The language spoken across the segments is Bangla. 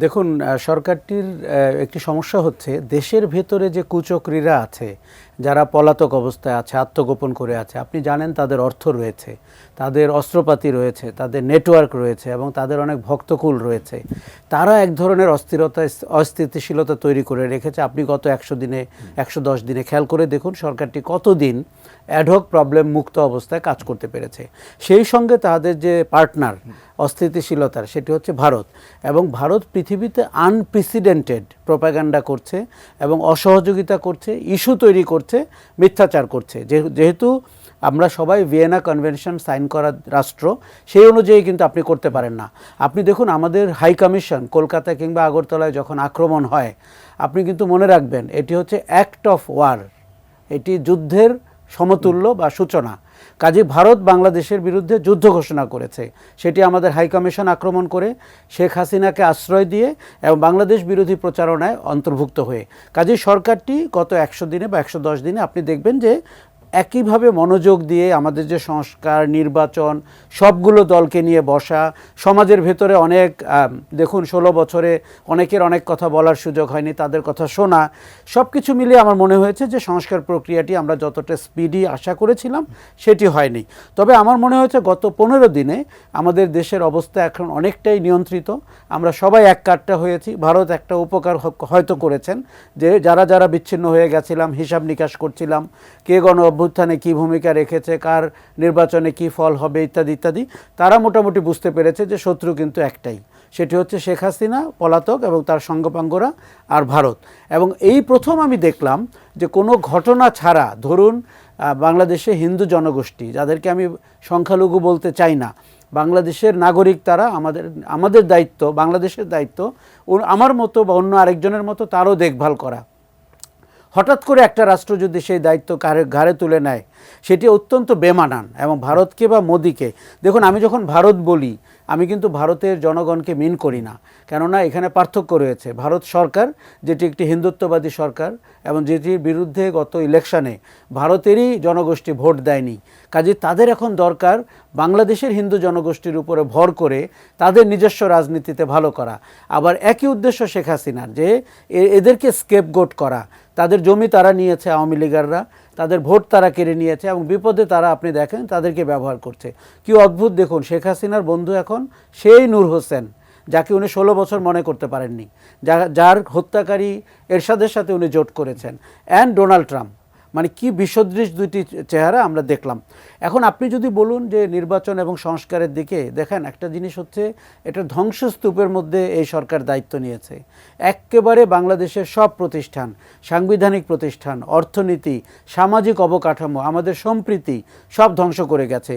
দেখুন সরকারটির একটি সমস্যা হচ্ছে দেশের ভেতরে যে কুচক্রীরা আছে, যারা পলাতক অবস্থায় আছে, আত্মগোপন করে আছে, আপনি জানেন তাদের অর্থ রয়েছে, তাদের অস্ত্রপাতি রয়েছে, তাদের নেটওয়ার্ক রয়েছে এবং তাদের অনেক ভক্তকুল রয়েছে। তারা এক ধরনের অস্থিতিশীলতা তৈরি করে রেখেছে। আপনি গত 100 দিনে 110 দিনে খেয়াল করে দেখুন সরকারটি কতদিন অ্যাডহক প্রবলেম মুক্ত অবস্থায় কাজ করতে পেরেছে। সেই সঙ্গে তাদের যে পার্টনার অস্থিতিশীলতার, সেটি হচ্ছে ভারত। এবং ভারত পৃথিবীতে আনপ্রেসিডেন্টেড প্রোপাগান্ডা করছে এবং অসহযোগিতা করছে, ইস্যু তৈরি করছে, মিথ্যাচার করছে। যেহেতু আমরা সবাই ভিয়েনা কনভেনশন সাইন করা রাষ্ট্র, সেই অনুযায়ী কিন্তু আপনি করতে পারেন না। আপনি দেখুন আমাদের হাই কমিশন কলকাতা কিংবা আগরতলায় যখন আক্রমণ হয়, আপনি কিন্তু মনে রাখবেন এটি হচ্ছে অ্যাক্ট অফ ওয়ার, এটি যুদ্ধের সমতুল্য বা সূচনা। কাজে ভারত বাংলাদেশের বিরুদ্ধে যুদ্ধ ঘোষণা করেছে, সেটি আমাদের হাই কমিশন আক্রমণ করে, শেখ হাসিনাকে আশ্রয় দিয়ে এবং বাংলাদেশ বিরোধী প্রচারণায় অন্তর্ভুক্ত হয়ে। কাজে সরকারটি গত 100 দিনে বা 110 দিনে আপনি দেখবেন যে একইভাবে মনোযোগ দিয়ে আমাদের যে সংস্কার, নির্বাচন, সবগুলো দলকে নিয়ে বসা, সমাজের ভেতরে অনেক দেখুন 16 বছরে অনেকের অনেক কথা বলার সুযোগ হয়নি, তাদের কথা শোনা, সব কিছু মিলিয়ে আমার মনে হয়েছে যে সংস্কার প্রক্রিয়াটি আমরা যতটা স্পিডি আশা করেছিলাম সেটি হয়নি। তবে আমার মনে হয়েছে গত 15 দিনে আমাদের দেশের অবস্থা এখন অনেকটাই নিয়ন্ত্রিত। আমরা সবাই এক কাট্টা হয়েছি। ভারত একটা উপকার হয়তো করেছেন যে যারা যারা বিচ্ছিন্ন হয়ে গেছিলাম, হিসাব নিকাশ করছিলাম, কে গণ অভ্যুত্থানে কী ভূমিকা রেখেছে, কার নির্বাচনে কি ফল হবে ইত্যাদি ইত্যাদি, তারা মোটামুটি বুঝতে পেরেছে যে শত্রু কিন্তু একটাই, সেটি হচ্ছে শেখ হাসিনা, পলাতক এবং তার সঙ্গপাঙ্গরা আর ভারত। এবং এই প্রথম আমি দেখলাম যে কোনো ঘটনা ছাড়া, ধরুন বাংলাদেশে হিন্দু জনগোষ্ঠী, যাদেরকে আমি সংখ্যালঘু বলতে চাই না, বাংলাদেশের নাগরিক, তারা আমাদের দায়িত্ব, বাংলাদেশের দায়িত্ব আমার মতো বা অন্য আরেকজনের মতো তারও দেখভাল করা। হঠাৎ করে একটা রাষ্ট্র যদি সেই দায়িত্ব ঘাড়ে তুলে নেয়, সেটি অত্যন্ত বেমানান। এবং ভারতকে বা মোদিকে, দেখুন আমি যখন ভারত বলি, আমি কিন্তু ভারতের জনগণকে মিন করি না, কেননা এখানে পার্থক্য রয়েছে। ভারত সরকার, যেটি একটি হিন্দুত্ববাদী সরকার এবং যেটির বিরুদ্ধে গত ইলেকশনে ভারতেরই জনগোষ্ঠী ভোট দেয়নি, কাজে তাদের এখন দরকার বাংলাদেশের হিন্দু জনগোষ্ঠীর উপরে ভর করে তাদের নিজস্ব রাজনীতিতে ভালো করা। আবার একই উদ্দেশ্য শেখ হাসিনার, যে এদেরকে স্কেপগোট করা। তাদের জমি তারা নিয়েছে, আওয়ামী লীগাররা তাদের ভোট তারা কেড়ে নিয়েছে এবং বিপদে তারা, আপনি দেখেন, তাদেরকে ব্যবহার করছে। কি অদ্ভুত দেখুন, শেখ হাসিনার বন্ধু এখন সেই নূর হোসেন, যাকে উনি 16 বছর মনে করতে পারেননি, যার হত্যাকারী এরশাদের সাথে উনি জোট করেছেন, অ্যান্ড ডোনাল্ড ট্রাম্প। মানে কি বিসদৃশ দুইটি চেহারা আমরা দেখলাম। এখন আপনি যদি বলুন যে নির্বাচন এবং সংস্কারের দিকে দেখেন, একটা জিনিস হচ্ছে এটা ধ্বংসস্তূপের মধ্যে এই সরকার দায়িত্ব নিয়েছে। একেবারে বাংলাদেশের সব প্রতিষ্ঠান, সাংবিধানিক প্রতিষ্ঠান, অর্থনীতি, সামাজিক অবকাঠামো, আমাদের সম্প্রীতি সব ধ্বংস করে গেছে।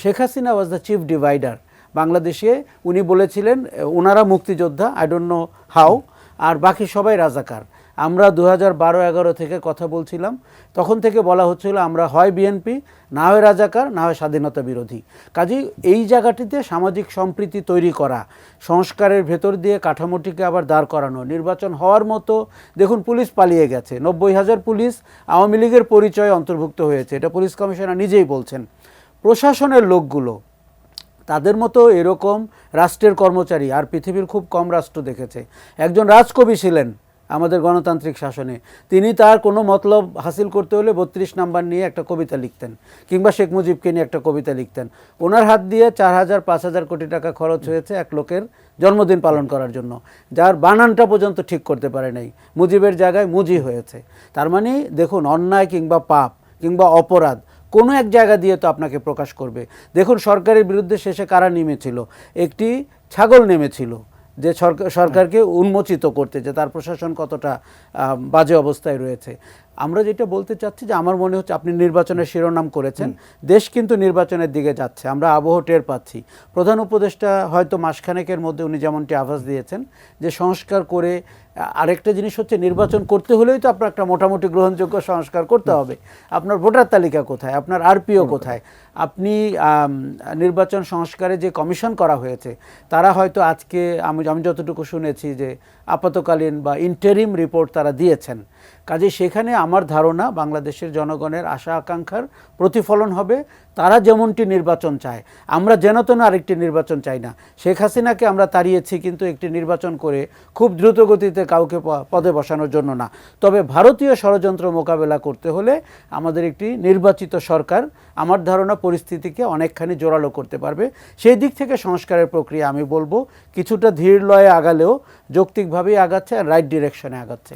Sheikh Hasina was the chief divider বাংলাদেশে। উনি বলেছিলেন ওনারা মুক্তিযোদ্ধা, আই ডোন্ট নো হাউ, আর বাকি সবাই রাজাকার। আমরা 2012-11 থেকে কথা বলছিলাম, তখন থেকে বলা হচ্ছিল আমরা হয় বিএনপি, না হয় রাজাকার, না হয় স্বাধীনতা বিরোধী। কাজেই এই জায়গাটিতে সামাজিক সম্প্রীতি তৈরি করা, সংস্কারের ভেতর দিয়ে কাঠামোটিকে আবার দাঁড় করানো, নির্বাচন হওয়ার মতো। দেখুন পুলিশ পালিয়ে গেছে, 90,000 পুলিশ আওয়ামী লীগের পরিচয়ে অন্তর্ভুক্ত হয়েছে, এটা পুলিশ কমিশনার নিজেই বলছেন। প্রশাসনের লোকগুলো তাদের মতো এরকম রাষ্ট্রের কর্মচারী আর পৃথিবীর খুব কম রাষ্ট্র দেখেছে। একজন রাজকবি ছিলেন আমাদের গণতান্ত্রিক শাসনে, তিনি তার কোনো মতলব হাসিল করতে হলে 32 নাম্বার নিয়ে একটা কবিতা লিখতেন, কিংবা শেখ মুজিবকে নিয়ে একটা কবিতা লিখতেন। ওনার হাত দিয়ে 4,000-5,000 কোটি টাকা খরচ হয়েছে এক লোকের জন্মদিন পালন করার জন্য, যার বানানটা পর্যন্ত ঠিক করতে পারে নাই, মুজিবের জায়গায় মুজি হয়েছে। তার মানে দেখুন, অন্যায় কিংবা পাপ কিংবা অপরাধ কোনো এক জায়গা দিয়ে তো আপনাকে প্রকাশ করবে। দেখুন সরকারের বিরুদ্ধে শেষে কারা নেমেছিল, একটি ছাগল নেমেছিল, যে সরকারকে উন্মোচিত করতে, যে তার প্রশাসন কতটা বাজে অবস্থায় রয়েছে। আমরা যেটা বলতে চাচ্ছি যে আমার মনে হচ্ছে, আপনি নির্বাচনের শিরোনাম করেছেন, দেশ কিন্তু নির্বাচনের দিকে যাচ্ছে, আমরা আবহ টের পাচ্ছি। প্রধান উপদেষ্টা হয়তো মাসখানেকের মধ্যে উনি যেমনটি আভাস দিয়েছেন যে সংস্কার করে, আরেকটা জিনিস হচ্ছে নির্বাচন করতে হলেই তো আপনার একটা মোটামুটি গ্রহণযোগ্য সংস্কার করতে হবে। আপনার ভোটার তালিকা কোথায়, আপনার আরপিও কোথায়, আপনি নির্বাচন সংস্কারে যে কমিশন করা হয়েছে, তারা হয়তো আজকে আমি যতটুকু শুনেছি যে আপাতকালীন বা ইন্টারিম রিপোর্ট তারা দিয়েছেন। কাজে সেখানে আমার ধারণা বাংলাদেশের জনগণের আশা আকাঙ্ক্ষার প্রতিফলন হবে। তারা যেমনটি নির্বাচন চায়, আমরা যেন তেন আরেকটি নির্বাচন চাই না। শেখ হাসিনাকে আমরা তাড়িয়েছি কিন্তু একটি নির্বাচন করে খুব দ্রুত গতিতে কাউকে পদে বসানোর জন্য না। তবে ভারতীয় ষড়যন্ত্র মোকাবেলা করতে হলে আমাদের একটি নির্বাচিত সরকার আমার ধারণা পরিস্থিতিকে অনেকখানি জোরালো করতে পারবে। সেই দিক থেকে সংস্কারের প্রক্রিয়া আমি বলবো কিছুটা ধীর লয়ে আগালেও যৌক্তিকভাবেই আগাচ্ছে আর রাইট ডিরেকশনে আগাচ্ছে।